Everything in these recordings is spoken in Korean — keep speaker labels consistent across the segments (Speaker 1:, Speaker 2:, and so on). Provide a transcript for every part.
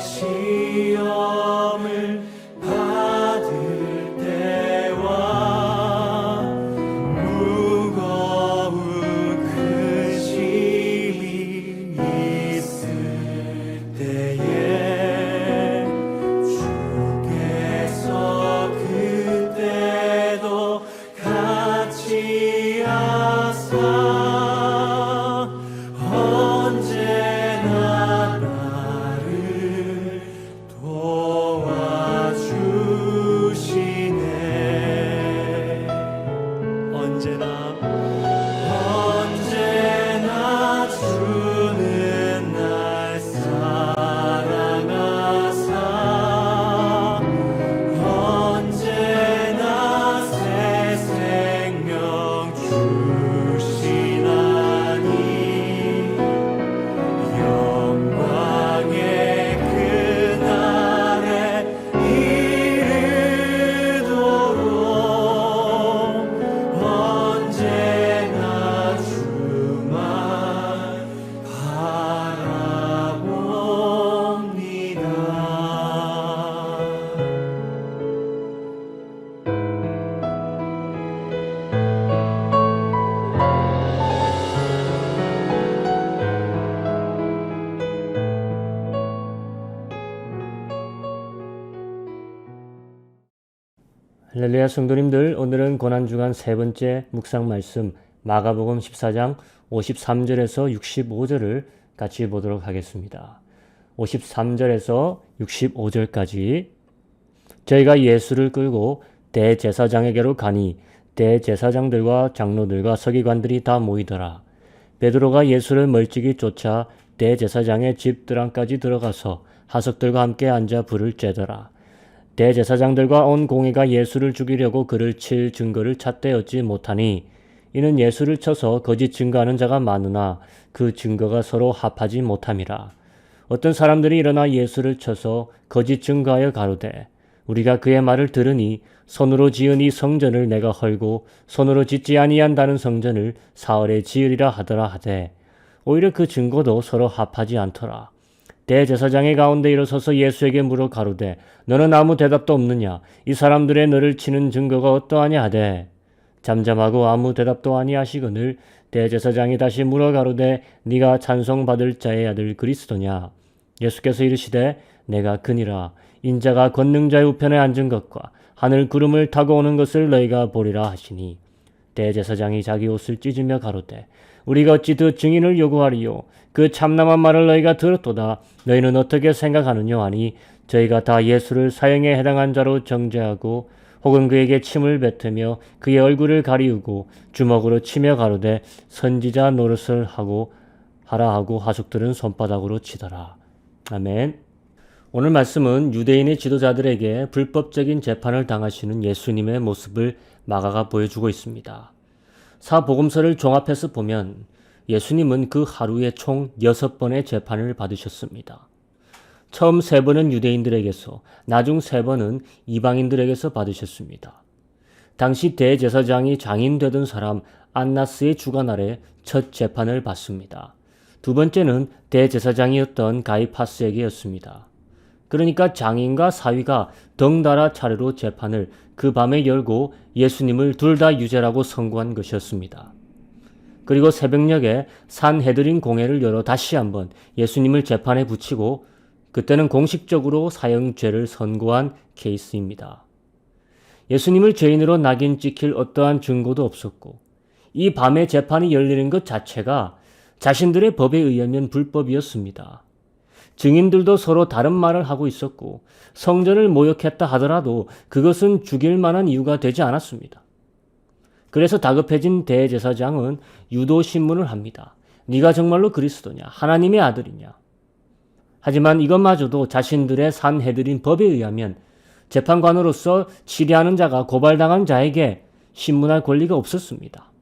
Speaker 1: 시험을 받을 때와 무거운 큰 짐이 있을 때에 주께서 그때도 같이 하사 언제나 나를 도와주시네. 언제나 주는 날 사랑하사 언제나 새 생명 주시나니 영광의 그날에 이르도록 언제나 주만 바라봅니다.
Speaker 2: 할렐루야 성도님들, 오늘은 고난주간 세 번째 묵상 말씀 마가복음 14장 53절에서 65절을 같이 보도록 하겠습니다. 53절에서 65절까지 저희가 예수를 끌고 대제사장에게로 가니 대제사장들과 장로들과 서기관들이 다 모이더라. 베드로가 예수를 멀찍이 쫓아 대제사장의 집 들안까지 들어가서 하석들과 함께 앉아 불을 쬐더라. 대제사장들과 온 공회가 예수를 죽이려고 그를 칠 증거를 찾되 얻지 못하니 이는 예수를 쳐서 거짓 증거하는 자가 많으나 그 증거가 서로 합하지 못함이라. 어떤 사람들이 일어나 예수를 쳐서 거짓 증거하여 가로되 우리가 그의 말을 들으니 손으로 지은 이 성전을 내가 헐고 손으로 짓지 아니한다는 성전을 사흘에 지으리라 하더라 하되 오히려 그 증거도 서로 합하지 않더라. 대제사장의 가운데 일어서서 예수에게 물어 가로되 너는 아무 대답도 없느냐? 이 사람들의 너를 치는 증거가 어떠하냐 하되 잠잠하고 아무 대답도 아니하시거늘 대제사장이 다시 물어 가로되 네가 찬송받을 자의 아들 그리스도냐? 예수께서 이르시되 내가 그니라. 인자가 권능자의 우편에 앉은 것과 하늘 구름을 타고 오는 것을 너희가 보리라 하시니 대제사장이 자기 옷을 찢으며 가로되 우리가 어찌 그 증인을 요구하리요? 그 참남한 말을 너희가 들었도다. 너희는 어떻게 생각하느냐 하니 저희가 다 예수를 사형에 해당한 자로 정죄하고 혹은 그에게 침을 뱉으며 그의 얼굴을 가리우고 주먹으로 치며 가로되 선지자 노릇을 하라 하고 하숙들은 손바닥으로 치더라. 아멘. 오늘 말씀은 유대인의 지도자들에게 불법적인 재판을 당하시는 예수님의 모습을 마가가 보여주고 있습니다. 사복음서를 종합해서 보면 예수님은 그 하루에 총 6번의 재판을 받으셨습니다. 처음 3번은 유대인들에게서, 나중 3번은 이방인들에게서 받으셨습니다. 당시 대제사장이 장인 되던 사람 안나스의 주관 아래 첫 재판을 받습니다. 두 번째는 대제사장이었던 가이파스에게였습니다. 그러니까 장인과 사위가 덩달아 차례로 재판을 그 밤에 열고 예수님을 둘 다 유죄라고 선고한 것이었습니다. 그리고 새벽녘에 산헤드린 공회를 열어 다시 한번 예수님을 재판에 붙이고 그때는 공식적으로 사형죄를 선고한 케이스입니다. 예수님을 죄인으로 낙인 찍힐 어떠한 증거도 없었고 이 밤에 재판이 열리는 것 자체가 자신들의 법에 의하면 불법이었습니다. 증인들도 서로 다른 말을 하고 있었고 성전을 모욕했다 하더라도 그것은 죽일 만한 이유가 되지 않았습니다. 그래서 다급해진 대제사장은 유도신문을 합니다. 네가 정말로 그리스도냐? 하나님의 아들이냐? 하지만 이것마저도 자신들의 산헤드린 법에 의하면 재판관으로서 치리하는 자가 고발당한 자에게 신문할 권리가 없었습니다.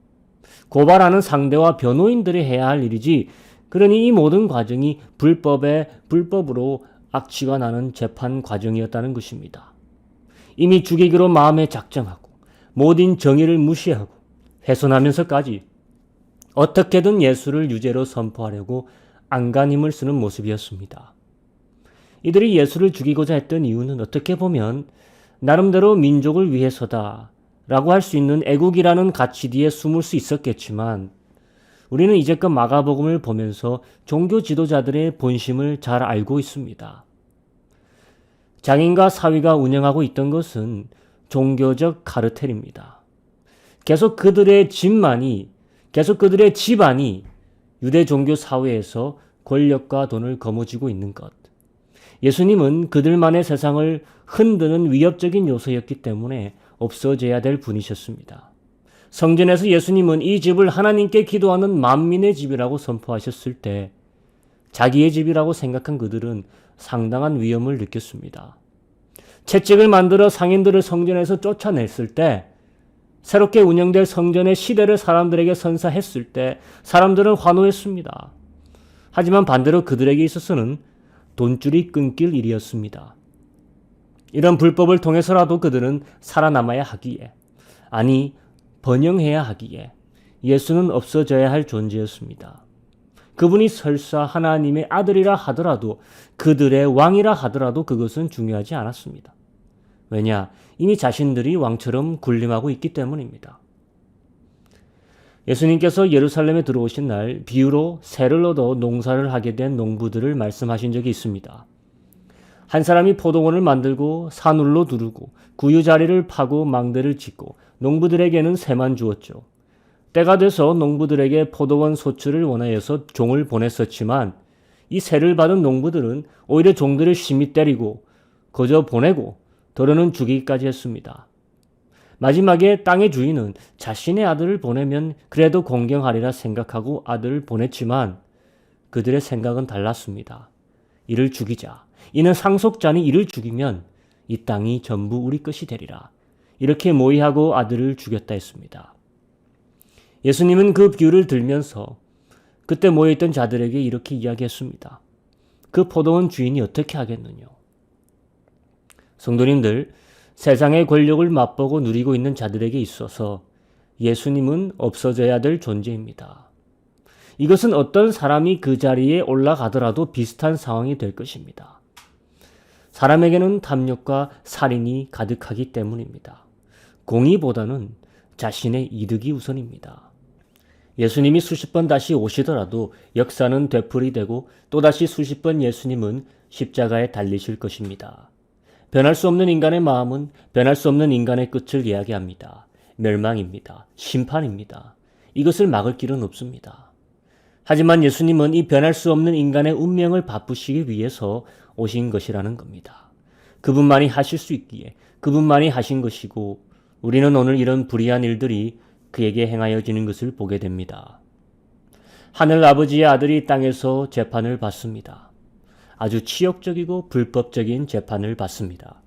Speaker 2: 고발하는 상대와 변호인들이 해야 할 일이지, 그러니 이 모든 과정이 불법으로 악취가 나는 재판 과정이었다는 것입니다. 이미 죽이기로 마음에 작정하고 모든 정의를 무시하고 훼손하면서까지 어떻게든 예수를 유죄로 선포하려고 안간힘을 쓰는 모습이었습니다. 이들이 예수를 죽이고자 했던 이유는 어떻게 보면 나름대로 민족을 위해서다 라고 할 수 있는 애국이라는 가치 뒤에 숨을 수 있었겠지만 우리는 이제껏 마가복음을 보면서 종교 지도자들의 본심을 잘 알고 있습니다. 장인과 사위가 운영하고 있던 것은 종교적 카르텔입니다. 계속 그들의 집안이 유대 종교 사회에서 권력과 돈을 거머쥐고 있는 것. 예수님은 그들만의 세상을 흔드는 위협적인 요소였기 때문에 없어져야 될 분이셨습니다. 성전에서 예수님은 이 집을 하나님께 기도하는 만민의 집이라고 선포하셨을 때 자기의 집이라고 생각한 그들은 상당한 위험을 느꼈습니다. 채찍을 만들어 상인들을 성전에서 쫓아냈을 때, 새롭게 운영될 성전의 시대를 사람들에게 선사했을 때 사람들은 환호했습니다. 하지만 반대로 그들에게 있어서는 돈줄이 끊길 일이었습니다. 이런 불법을 통해서라도 그들은 살아남아야 하기에, 아니 번영해야 하기에 예수는 없어져야 할 존재였습니다. 그분이 설사 하나님의 아들이라 하더라도, 그들의 왕이라 하더라도 그것은 중요하지 않았습니다. 왜냐? 이미 자신들이 왕처럼 군림하고 있기 때문입니다. 예수님께서 예루살렘에 들어오신 날 비유로 새를 얻어 농사를 하게 된 농부들을 말씀하신 적이 있습니다. 한 사람이 포도원을 만들고 산울로 두르고 구유자리를 파고 망대를 짓고 농부들에게는 새만 주었죠. 때가 돼서 농부들에게 포도원 소출을 원하여서 종을 보냈었지만 이 새를 받은 농부들은 오히려 종들을 심히 때리고 거저 보내고 더러는 죽이기까지 했습니다. 마지막에 땅의 주인은 자신의 아들을 보내면 그래도 공경하리라 생각하고 아들을 보냈지만 그들의 생각은 달랐습니다. 이를 죽이자. 이는 상속자니 이를 죽이면 이 땅이 전부 우리 것이 되리라. 이렇게 모의하고 아들을 죽였다 했습니다. 예수님은 그 비유를 들면서 그때 모여있던 자들에게 이렇게 이야기했습니다. 그 포도원 주인이 어떻게 하겠느냐. 성도님들, 세상의 권력을 맛보고 누리고 있는 자들에게 있어서 예수님은 없어져야 될 존재입니다. 이것은 어떤 사람이 그 자리에 올라가더라도 비슷한 상황이 될 것입니다. 사람에게는 탐욕과 살인이 가득하기 때문입니다. 공의보다는 자신의 이득이 우선입니다. 예수님이 수십 번 다시 오시더라도 역사는 되풀이되고 또다시 수십 번 예수님은 십자가에 달리실 것입니다. 변할 수 없는 인간의 마음은 변할 수 없는 인간의 끝을 이야기합니다. 멸망입니다. 심판입니다. 이것을 막을 길은 없습니다. 하지만 예수님은 이 변할 수 없는 인간의 운명을 바꾸시기 위해서 오신 것이라는 겁니다. 그분만이 하실 수 있기에 그분만이 하신 것이고 우리는 오늘 이런 불의한 일들이 그에게 행하여지는 것을 보게 됩니다. 하늘 아버지의 아들이 땅에서 재판을 받습니다. 아주 치욕적이고 불법적인 재판을 받습니다.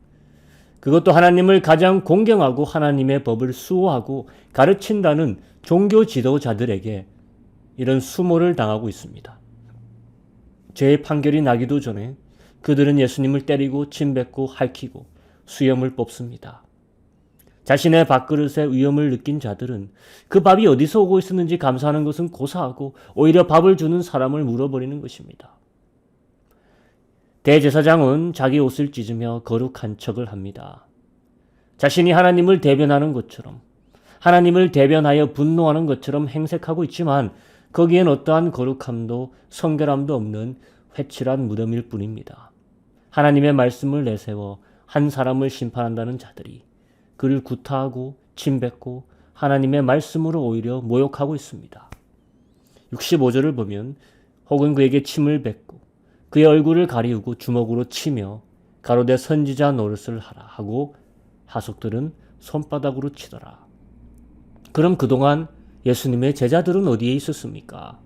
Speaker 2: 그것도 하나님을 가장 공경하고 하나님의 법을 수호하고 가르친다는 종교 지도자들에게 이런 수모를 당하고 있습니다. 죄의 판결이 나기도 전에 그들은 예수님을 때리고 침뱉고 핥히고 수염을 뽑습니다. 자신의 밥그릇에 위험을 느낀 자들은 그 밥이 어디서 오고 있었는지 감사하는 것은 고사하고 오히려 밥을 주는 사람을 물어버리는 것입니다. 대제사장은 자기 옷을 찢으며 거룩한 척을 합니다. 자신이 하나님을 대변하는 것처럼, 하나님을 대변하여 분노하는 것처럼 행색하고 있지만 거기엔 어떠한 거룩함도 성결함도 없는 회칠한 무덤일 뿐입니다. 하나님의 말씀을 내세워 한 사람을 심판한다는 자들이 그를 구타하고 침뱉고 하나님의 말씀으로 오히려 모욕하고 있습니다. 65절을 보면 혹은 그에게 침을 뱉고 그의 얼굴을 가리우고 주먹으로 치며 가로되 선지자 노릇을 하라 하고 하속들은 손바닥으로 치더라. 그럼 그동안 예수님의 제자들은 어디에 있었습니까?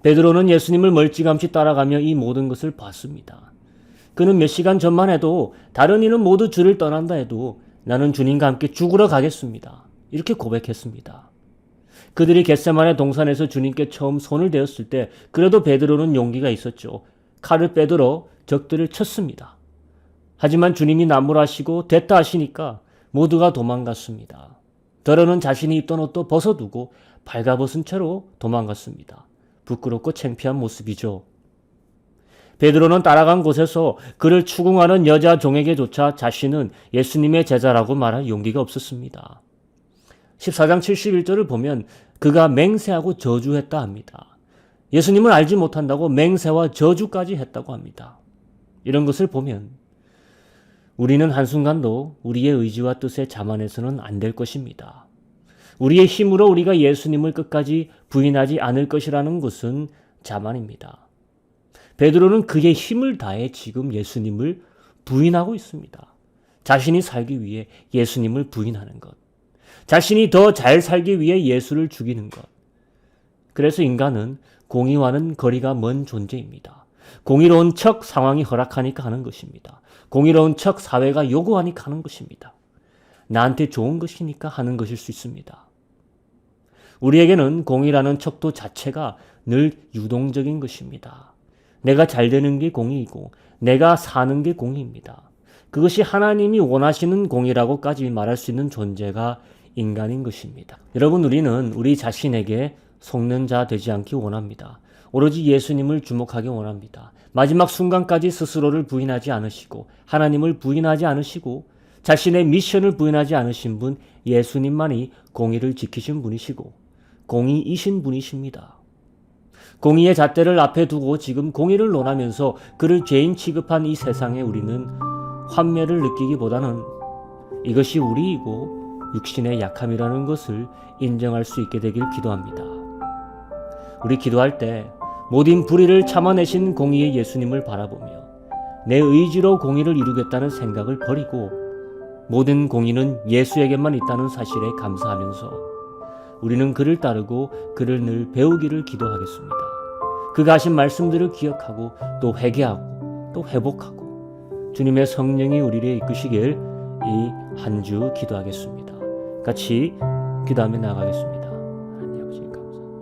Speaker 2: 베드로는 예수님을 멀찌감치 따라가며 이 모든 것을 봤습니다. 그는 몇 시간 전만 해도 다른 이는 모두 주를 떠난다 해도 나는 주님과 함께 죽으러 가겠습니다. 이렇게 고백했습니다. 그들이 겟세마네 동산에서 주님께 처음 손을 대었을 때 그래도 베드로는 용기가 있었죠. 칼을 빼들어 적들을 쳤습니다. 하지만 주님이 나무라시고 됐다 하시니까 모두가 도망갔습니다. 더러는 자신이 입던 옷도 벗어두고 발가벗은 채로 도망갔습니다. 부끄럽고 창피한 모습이죠. 베드로는 따라간 곳에서 그를 추궁하는 여자 종에게조차 자신은 예수님의 제자라고 말할 용기가 없었습니다. 14장 71절을 보면 그가 맹세하고 저주했다 합니다. 예수님을 알지 못한다고 맹세와 저주까지 했다고 합니다. 이런 것을 보면 우리는 한순간도 우리의 의지와 뜻에 자만해서는 안 될 것입니다. 우리의 힘으로 우리가 예수님을 끝까지 부인하지 않을 것이라는 것은 자만입니다. 베드로는 그의 힘을 다해 지금 예수님을 부인하고 있습니다. 자신이 살기 위해 예수님을 부인하는 것. 자신이 더 잘 살기 위해 예수를 죽이는 것. 그래서 인간은 공의와는 거리가 먼 존재입니다. 공의로운 척 상황이 허락하니까 하는 것입니다. 공의로운 척 사회가 요구하니까 하는 것입니다. 나한테 좋은 것이니까 하는 것일 수 있습니다. 우리에게는 공의라는 척도 자체가 늘 유동적인 것입니다. 내가 잘 되는 게 공의이고 내가 사는 게 공의입니다. 그것이 하나님이 원하시는 공의라고까지 말할 수 있는 존재가 인간인 것입니다. 여러분, 우리는 우리 자신에게 속는 자 되지 않기 원합니다. 오로지 예수님을 주목하기 원합니다. 마지막 순간까지 스스로를 부인하지 않으시고 하나님을 부인하지 않으시고 자신의 미션을 부인하지 않으신 분 예수님만이 공의를 지키신 분이시고 공의이신 분이십니다. 공의의 잣대를 앞에 두고 지금 공의를 논하면서 그를 죄인 취급한 이 세상에 우리는 환멸을 느끼기보다는 이것이 우리이고 육신의 약함이라는 것을 인정할 수 있게 되길 기도합니다. 우리 기도할 때 모든 불의를 참아내신 공의의 예수님을 바라보며 내 의지로 공의를 이루겠다는 생각을 버리고 모든 공의는 예수에게만 있다는 사실에 감사하면서 우리는 그를 따르고 그를 늘 배우기를 기도하겠습니다. 그가 하신 말씀들을 기억하고 또 회개하고 또 회복하고 주님의 성령이 우리를 이끄시길 이 한 주 기도하겠습니다. 같이 기도하며 나아가겠습니다. 하나님 아버지 감사합니다.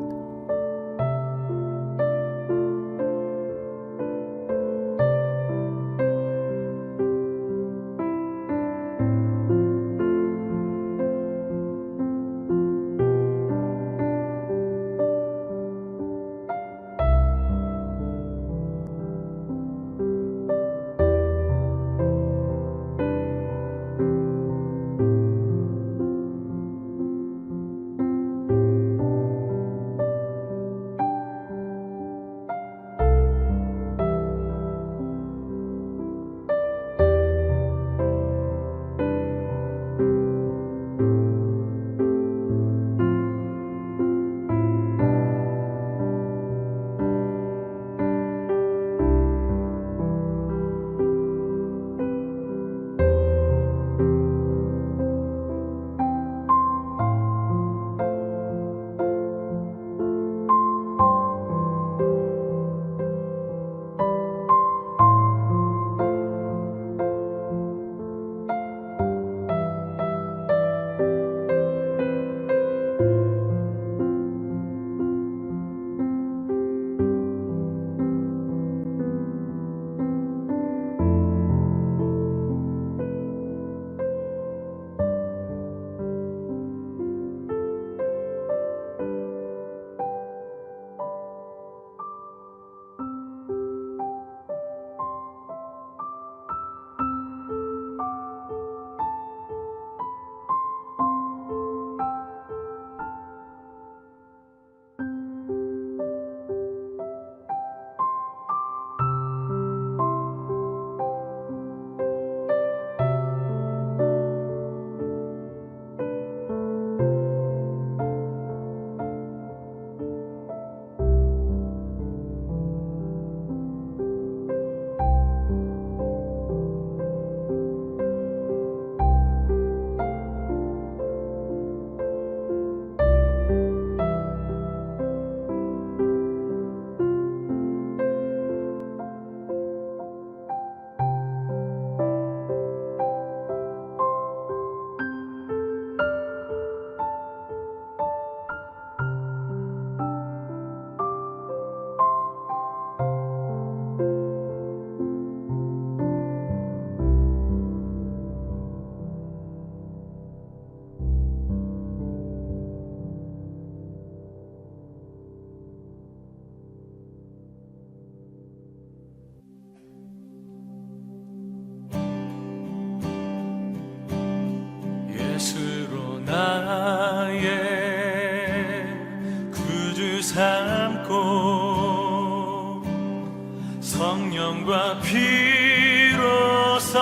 Speaker 1: 비로소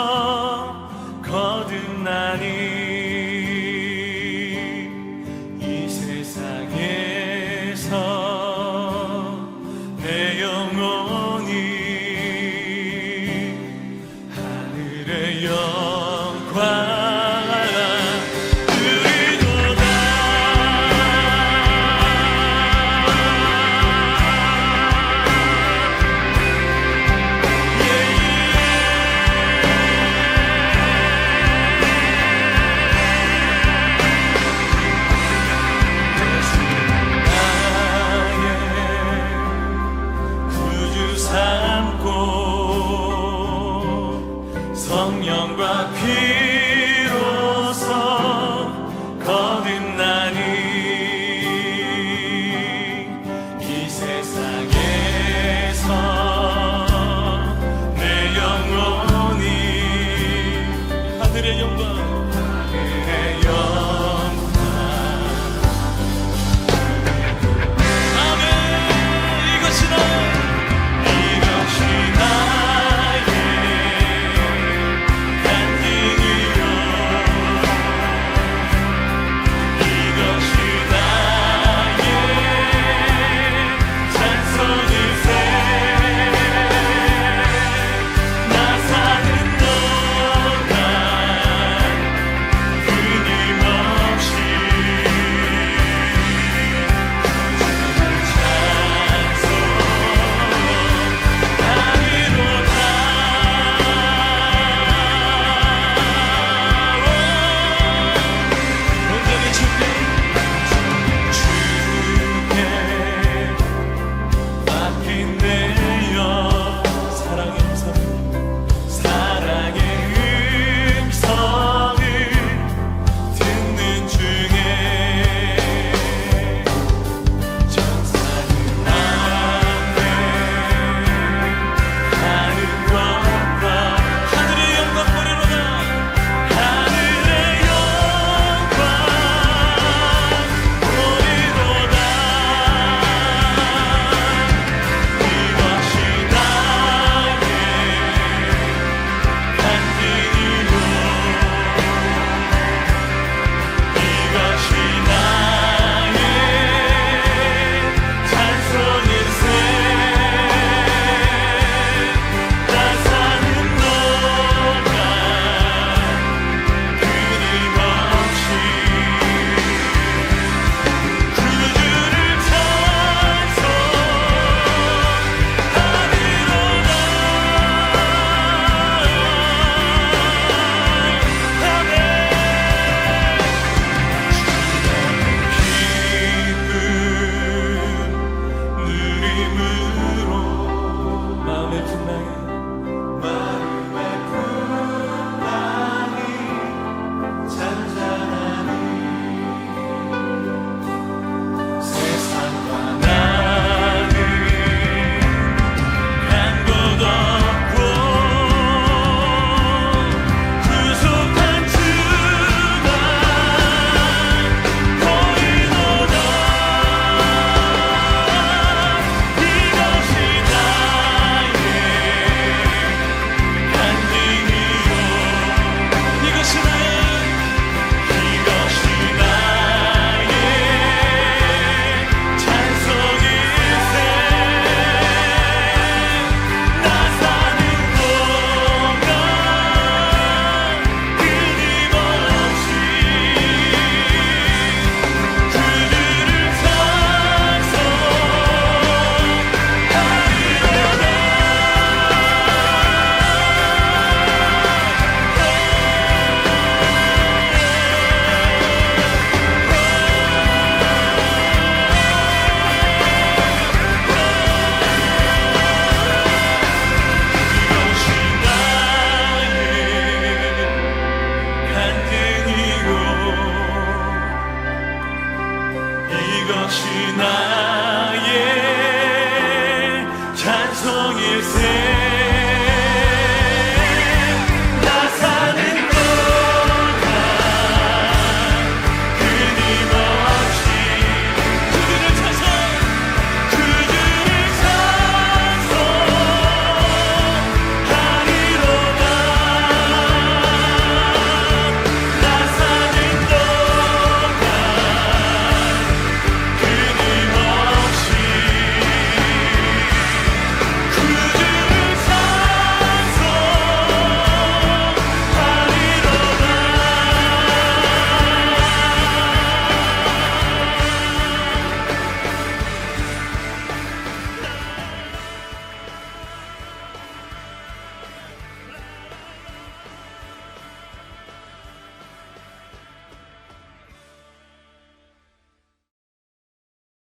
Speaker 1: 거듭나니 이 세상에서 내 영혼이 하늘의 영